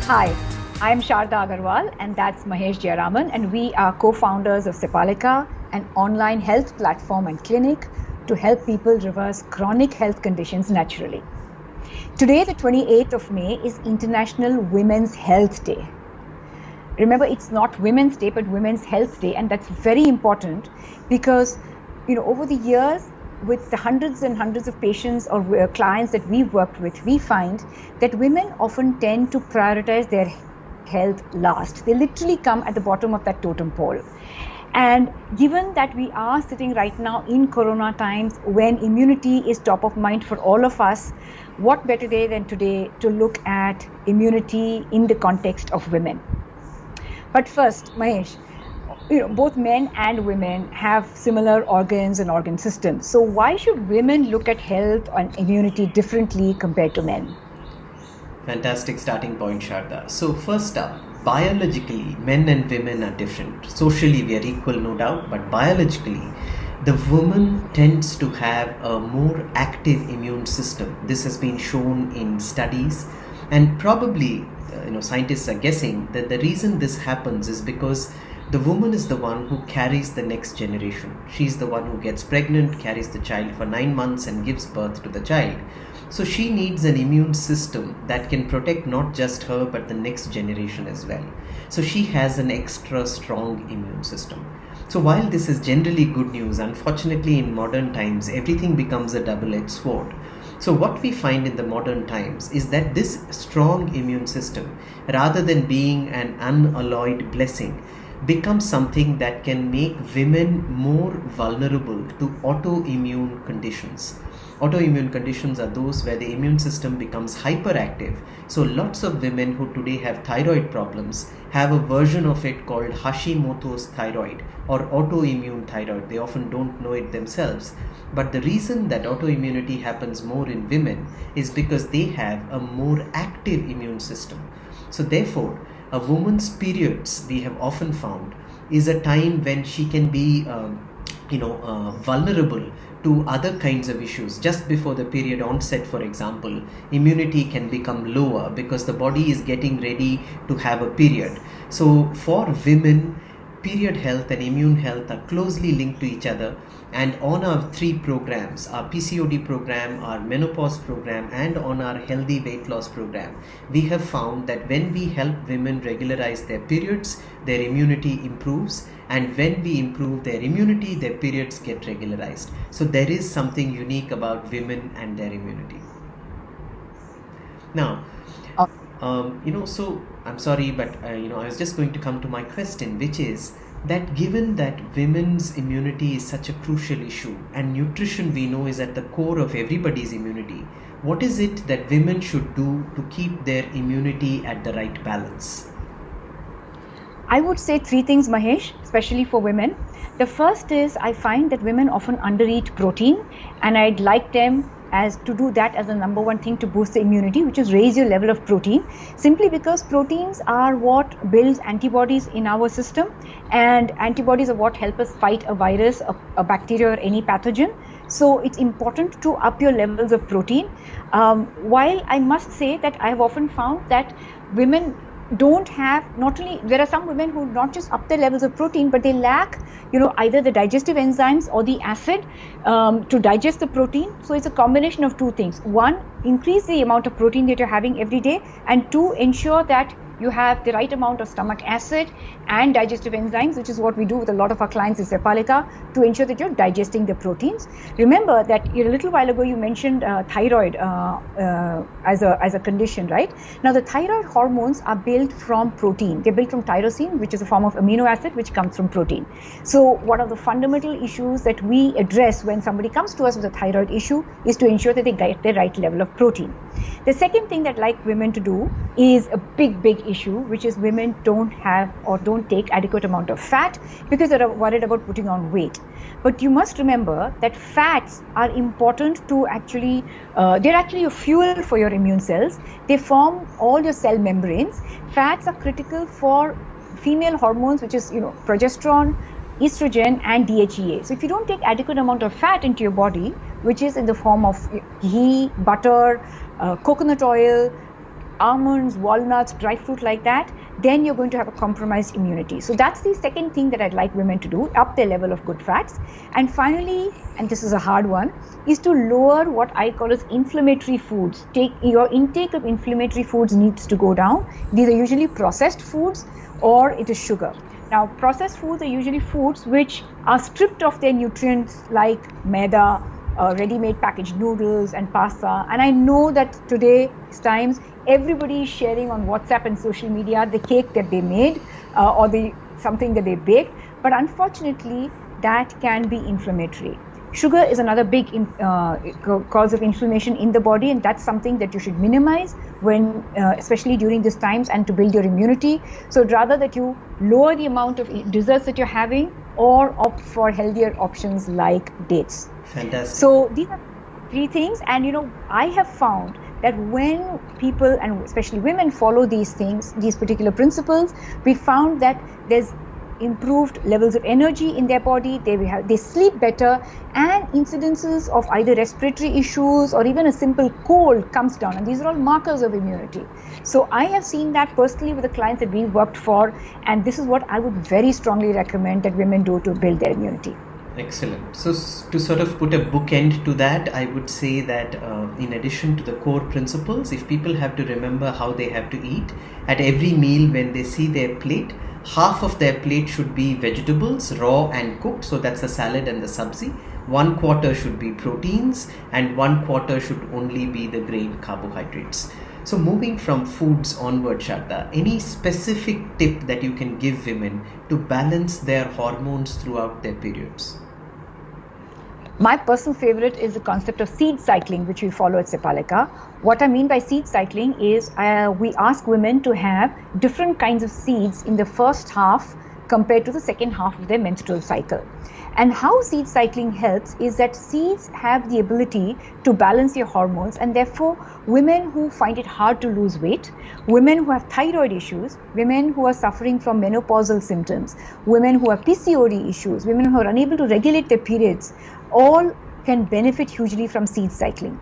Hi, I'm Sharda Agarwal and that's Mahesh Jayaraman, and we are co-founders of Sepalika, an online health platform and clinic to help people reverse chronic health conditions naturally. Today, the 28th of May, is International Women's Health Day. Remember, it's not Women's Day, but Women's Health Day, and that's very important because, over the years, with the hundreds and hundreds of patients or clients that we've worked with, we find that women often tend to prioritize their health last. They literally come at the bottom of that totem pole. And given that we are sitting right now in Corona times when immunity is top of mind for all of us, what better day than today to look at immunity in the context of women? But first, Mahesh, both men and women have similar organs and organ systems. So why should women look at health and immunity differently compared to men? Fantastic starting point, Sharda. So first up, biologically, men and women are different. Socially, we are equal, no doubt, but biologically, the woman tends to have a more active immune system. This has been shown in studies, and probably, scientists are guessing that the reason this happens is because the woman is the one who carries the next generation. She's the one who gets pregnant, carries the child for 9 months and gives birth to the child. So she needs an immune system that can protect not just her but the next generation as well. So she has an extra strong immune system. So while this is generally good news, unfortunately in modern times everything becomes a double-edged sword. So what we find in the modern times is that this strong immune system, rather than being an unalloyed blessing, becomes something that can make women more vulnerable to autoimmune conditions. Autoimmune conditions are those where the immune system becomes hyperactive. So lots of women who today have thyroid problems have a version of it called Hashimoto's thyroid or autoimmune thyroid. They often don't know it themselves. But the reason that autoimmunity happens more in women is because they have a more active immune system. So therefore, a woman's periods, we have often found, is a time when she can be vulnerable to other kinds of issues. Just before the period onset, for example, immunity can become lower because the body is getting ready to have a period. So for women, period health and immune health are closely linked to each other, and on our 3 programs, our PCOD program, our menopause program, and on our healthy weight loss program, we have found that when we help women regularize their periods, their immunity improves, and when we improve their immunity, their periods get regularized. So there is something unique about women and their immunity. Now, so I'm sorry, but I was just going to come to my question, which is that given that women's immunity is such a crucial issue and nutrition we know is at the core of everybody's immunity, what is it that women should do to keep their immunity at the right balance? I would say 3 things, Mahesh, especially for women. The first is I find that women often undereat protein, and I'd like them to do that as the number one thing to boost the immunity, which is raise your level of protein, simply because proteins are what builds antibodies in our system, and antibodies are what help us fight a virus, a bacteria, or any pathogen. So it's important to up your levels of protein. While I must say that I have often found that women don't have, not only, there are some women who not just up their levels of protein, but they lack, either the digestive enzymes or the acid to digest the protein. So it's a combination of 2 things. 1, increase the amount of protein that you're having every day, and 2, ensure that you have the right amount of stomach acid and digestive enzymes, which is what we do with a lot of our clients in Sepalika, to ensure that you're digesting the proteins. Remember that a little while ago you mentioned thyroid as a condition, right? Now the thyroid hormones are built from protein. They're built from tyrosine, which is a form of amino acid which comes from protein. So one of the fundamental issues that we address when somebody comes to us with a thyroid issue is to ensure that they get the right level of protein. The second thing that I'd like women to do is a big issue, which is women don't have or don't take adequate amount of fat because they're worried about putting on weight. But you must remember that fats are important to actually, they're actually a fuel for your immune cells. They form all your cell membranes. Fats are critical for female hormones, which is, progesterone, estrogen, and DHEA. So if you don't take adequate amount of fat into your body, which is in the form of ghee, butter, coconut oil, almonds, walnuts, dry fruit like that, then you're going to have a compromised immunity. So that's the second thing that I'd like women to do, up their level of good fats. And finally, and this is a hard one, is to lower what I call as inflammatory foods. Your intake of inflammatory foods needs to go down. These are usually processed foods or it is sugar. Now, processed foods are usually foods which are stripped of their nutrients like maida, ready-made packaged noodles and pasta. And I know that today's times, everybody is sharing on WhatsApp and social media the cake that they made or something that they baked. But unfortunately, that can be inflammatory. Sugar is another big cause of inflammation in the body, and that's something that you should minimize when, especially during these times, and to build your immunity. So rather that you lower the amount of desserts that you're having or opt for healthier options like dates. Fantastic. So these are three things, and I have found that when people, and especially women, follow these things, these particular principles, we found that there's improved levels of energy in their body, they sleep better, and incidences of either respiratory issues or even a simple cold comes down, and these are all markers of immunity. So I have seen that personally with the clients that we've worked for, and this is what I would very strongly recommend that women do to build their immunity. Excellent. So to sort of put a bookend to that, I would say that in addition to the core principles, if people have to remember how they have to eat, at every meal when they see their plate, half of their plate should be vegetables, raw and cooked, so that's the salad and the sabzi. 1/4 should be proteins, and 1/4 should only be the grain carbohydrates. So moving from foods onward, Sharda, any specific tip that you can give women to balance their hormones throughout their periods? My personal favorite is the concept of seed cycling, which we follow at Sepalika. What I mean by seed cycling is we ask women to have different kinds of seeds in the first half compared to the second half of their menstrual cycle. And how seed cycling helps is that seeds have the ability to balance your hormones, and therefore women who find it hard to lose weight, women who have thyroid issues, women who are suffering from menopausal symptoms, women who have PCOD issues, women who are unable to regulate their periods, all can benefit hugely from seed cycling.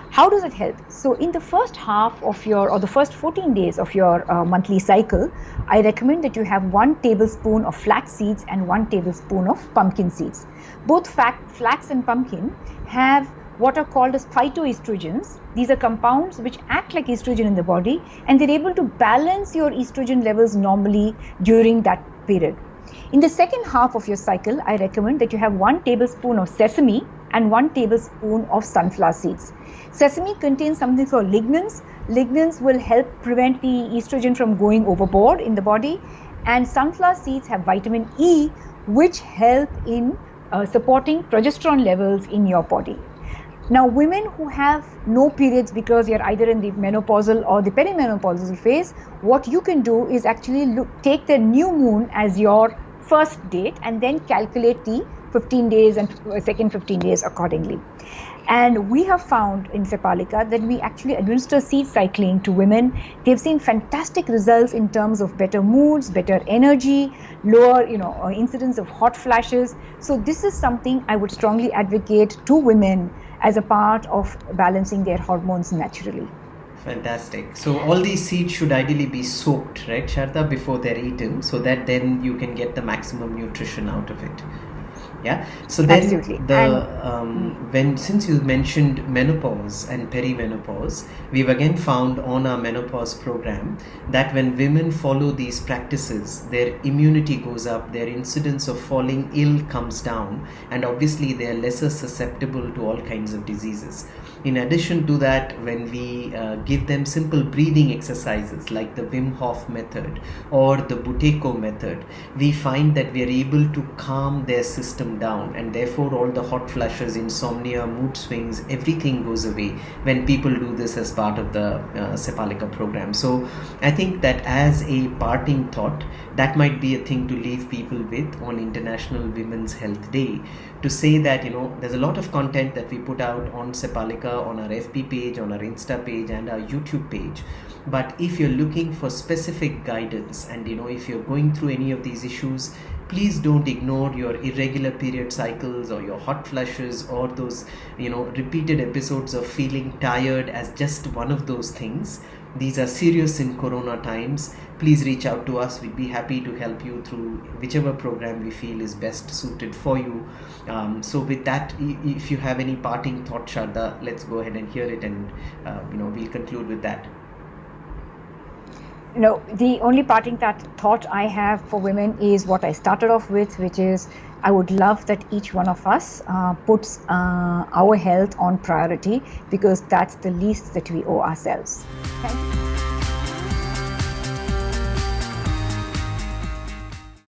How does it help? So in the first half of the first 14 days of your monthly cycle, I recommend that you have 1 tablespoon of flax seeds and 1 tablespoon of pumpkin seeds. Both flax and pumpkin have what are called as phytoestrogens. These are compounds which act like estrogen in the body, and they're able to balance your estrogen levels normally during that period. In the second half of your cycle, I recommend that you have 1 tablespoon of sesame and 1 tablespoon of sunflower seeds. Sesame contains something called lignans. Lignans will help prevent the estrogen from going overboard in the body, and sunflower seeds have vitamin E, which help in supporting progesterone levels in your body. Now, women who have no periods because you're either in the menopausal or the perimenopausal phase, what you can do is actually take the new moon as your first date and then calculate the 15 days and second 15 days accordingly. And we have found in Sepalika that we actually administer seed cycling to women. They've seen fantastic results in terms of better moods, better energy, lower incidence of hot flashes. So this is something I would strongly advocate to women as a part of balancing their hormones naturally. Fantastic. So all these seeds should ideally be soaked, right, Sharda, before they're eaten, so that then you can get the maximum nutrition out of it. Yeah. So then absolutely. Since you mentioned menopause and perimenopause, we've again found on our menopause program that when women follow these practices, their immunity goes up, their incidence of falling ill comes down, and obviously they are lesser susceptible to all kinds of diseases. In addition to that, when we give them simple breathing exercises like the Wim Hof method or the Buteyko method, we find that we are able to calm their system down, and therefore all the hot flashes, insomnia, mood swings, everything goes away when people do this as part of the Sepalika program. So I think that as a parting thought, that might be a thing to leave people with on International Women's Health Day, to say that there's a lot of content that we put out on Sepalika, on our FB page, on our Insta page and our YouTube page. But if you're looking for specific guidance, and if you're going through any of these issues, please don't ignore your irregular period cycles or your hot flushes or those repeated episodes of feeling tired as just one of those things. These are serious in Corona times. Please reach out to us. We'd be happy to help you through whichever program we feel is best suited for you. So with that, if you have any parting thought, Sharda, let's go ahead and hear it, and we'll conclude with that. The only parting thought I have for women is what I started off with, which is I would love that each one of us puts our health on priority, because that's the least that we owe ourselves. Thank you.